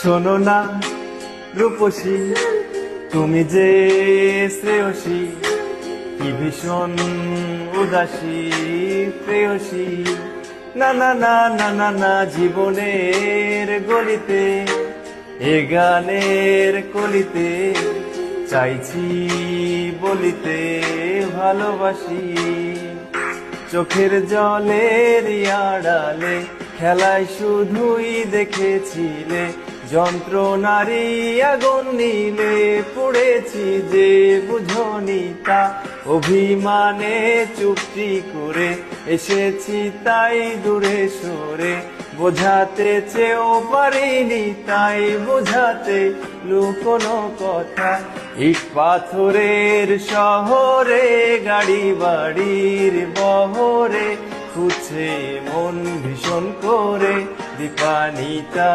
শোনো না রূপসী, তুমি যে শ্রেয়সী, কি ভীষণ উদাসী প্রেয়সী। না না না না না না, জীবনের গলিতে এ গানের কলিতে চাইছি বলিতে ভালোবাসি। চোখের জলের আড়ালে খেলায় শুধুই দেখেছিলে যন্ত্রণারী আগুন নীলে পড়েছি যে বুঝনি তা। অভিমানে চুপটি করে এসেছি তাই দূরে সরে, বোঝাতে চেয়েও পারিনি তাই বোঝাতে লুকোনো কথা। ইট পাথরের শহরে গাড়ি বাড়ির বহরে খুঁজছে মন ভীষণ করে দীপানিতা।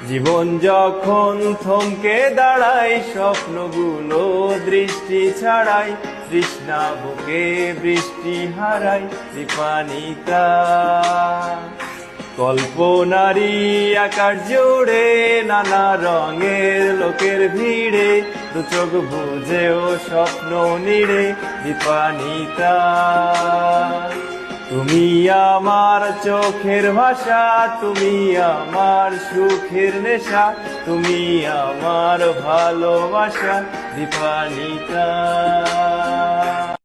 জীবন যখন থমকে দাঁড়ায় স্বপ্নগুলো দৃষ্টি ছাড়াই, তৃষ্ণা বুকে বৃষ্টি হারাই দীপানিতা। কল্পনারী আকাশ জুড়ে নানা রঙের লোকের ভিড়ে, দু চোখ বুঝেও স্বপ্ন নিড়ে দীপানিতা। তুমি আমার চোখের ভাষা, তুমি আমার সুখের নেশা, তুমি আমার ভালোবাসা দীপানিতা।